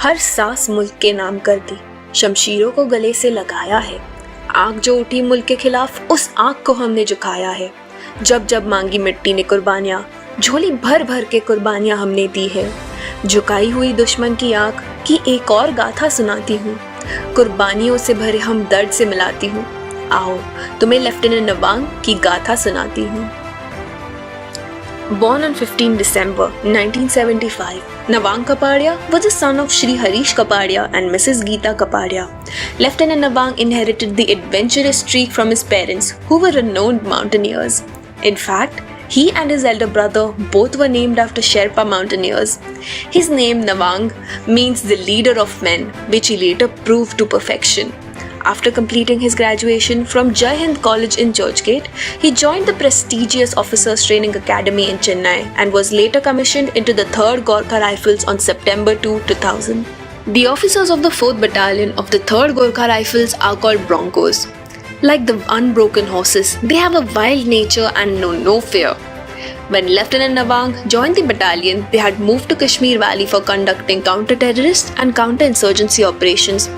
हर सांस मुल्क के नाम कर दी, शमशीरों को गले से लगाया है। आग जो उठी मुल्क के खिलाफ, उस आग को हमने झुकाया है। जब जब मांगी मिट्टी ने कुर्बानियां, झोली भर भर के कुर्बानियां हमने दी है। झुकाई हुई दुश्मन की आग की एक और गाथा सुनाती हूँ, कुर्बानियों से भरे हम दर्द से मिलाती हूँ। आओ तुम्हें लेफ्टिनेंट नवांग की गाथा सुनाती हूँ। Born on 15 December 1975, Navang Kapadia was the son of Shri Harish Kapadia and Mrs. Geeta Kapadia. Lieutenant Navang inherited the adventurous streak from his parents, who were renowned mountaineers. In fact, he and his elder brother both were named after Sherpa mountaineers. His name Navang means the leader of men, which he later proved to perfection. After completing his graduation from Jai Hind College in Churchgate, he joined the prestigious Officers Training Academy in Chennai and was later commissioned into the 3rd Gorkha Rifles on September 2, 2000. The officers of the 4th Battalion of the 3rd Gorkha Rifles are called Broncos. Like the unbroken horses, they have a wild nature and know no fear. When Lieutenant Navang joined the battalion, they had moved to Kashmir Valley for conducting counter-terrorist and counter-insurgency operations.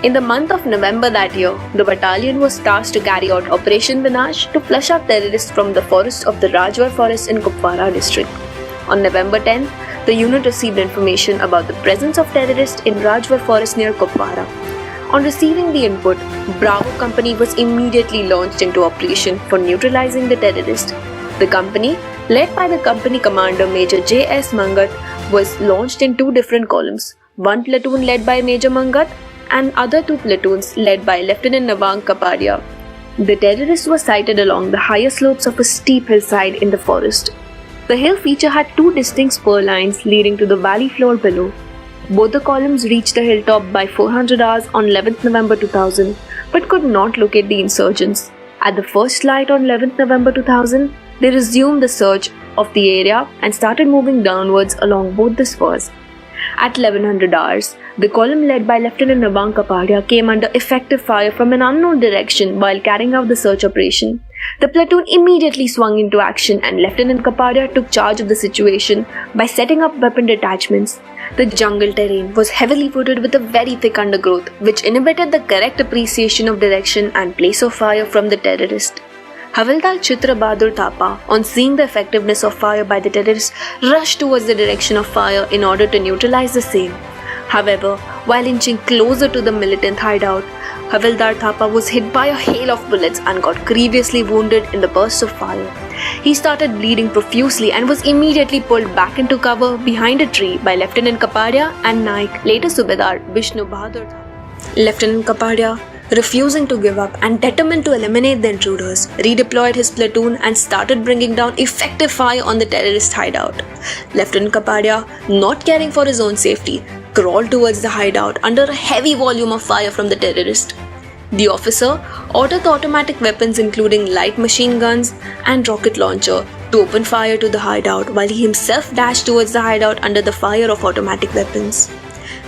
In the month of November that year, the battalion was tasked to carry out Operation Vinash to flush out terrorists from the forest of the Rajwar forest in Kupwara district. On November 10th, the unit received information about the presence of terrorists in Rajwar forest near Kupwara. On receiving the input, Bravo Company was immediately launched into operation for neutralizing the terrorists. The company, led by the company commander Major J.S. Mangat, was launched in 2 different columns. One platoon led by Major Mangat and other 2 platoons led by Lieutenant Navang Kapadia. The terrorists were sighted along the higher slopes of a steep hillside in the forest. The hill feature had 2 distinct spur lines leading to the valley floor below. Both the columns reached the hilltop by 400 hours on 11th November 2000, but could not locate the insurgents. At the first light on 11th November 2000, they resumed the search of the area and started moving downwards along both the spurs. At 1100 hours, the column led by Lieutenant Navang Kapadia came under effective fire from an unknown direction while carrying out the search operation. The platoon immediately swung into action and Lieutenant Kapadia took charge of the situation by setting up weapon detachments. The jungle terrain was heavily wooded with a very thick undergrowth, which inhibited the correct appreciation of direction and place of fire from the terrorist. Havildar Chitra Bahadur Thapa, on seeing the effectiveness of fire by the terrorists, rushed towards the direction of fire in order to neutralize the same. However, while inching closer to the militant hideout, Havildar Thapa was hit by a hail of bullets and got grievously wounded in the burst of fire. He started bleeding profusely and was immediately pulled back into cover behind a tree by Lieutenant Kapadia and Naik, later Subedar Vishnu Bahadur Thapa. Lieutenant Kapadia, refusing to give up and determined to eliminate the intruders, redeployed his platoon and started bringing down effective fire on the terrorist hideout. Lieutenant Kapadia, not caring for his own safety, crawled towards the hideout under a heavy volume of fire from the terrorist. The officer ordered the automatic weapons including light machine guns and rocket launcher to open fire to the hideout while he himself dashed towards the hideout under the fire of automatic weapons.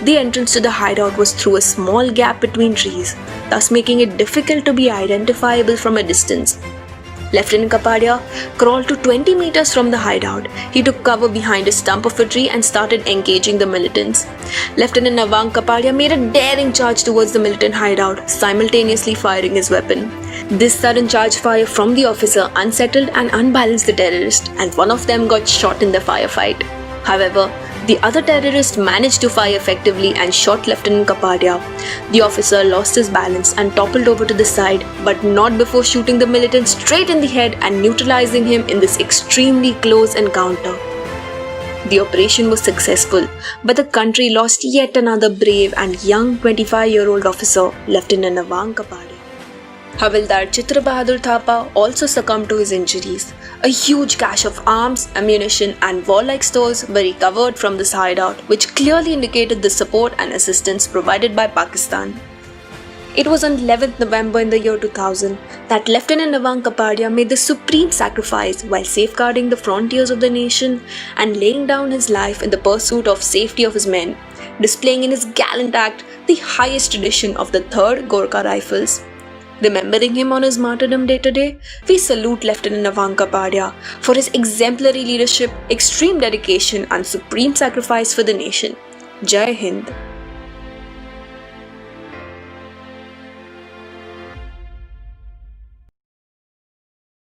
The entrance to the hideout was through a small gap between trees, thus making it difficult to be identifiable from a distance. Lieutenant Kapadia crawled to 20 meters from the hideout. He took cover behind a stump of a tree and started engaging the militants. Lieutenant Navang Kapadia made a daring charge towards the militant hideout, simultaneously firing his weapon. This sudden charge fire from the officer unsettled and unbalanced the terrorists, and one of them got shot in the firefight. However, the other terrorist managed to fire effectively and shot Lieutenant Kapadia. The officer lost his balance and toppled over to the side, but not before shooting the militant straight in the head and neutralizing him in this extremely close encounter. The operation was successful, but the country lost yet another brave and young 25-year-old officer, Lieutenant Navang Kapadia. Havildar Chitra Bahadur Thapa also succumbed to his injuries. A huge cache of arms, ammunition and warlike stores were recovered from this hideout, which clearly indicated the support and assistance provided by Pakistan. It was on 11th November in the year 2000 that Lieutenant Navang Kapadia made the supreme sacrifice while safeguarding the frontiers of the nation and laying down his life in the pursuit of safety of his men, displaying in his gallant act the highest tradition of the 3rd Gorkha Rifles. Remembering him on his martyrdom day today, we salute Lieutenant Navang Kapadia for his exemplary leadership, extreme dedication and supreme sacrifice for the nation. Jai Hind.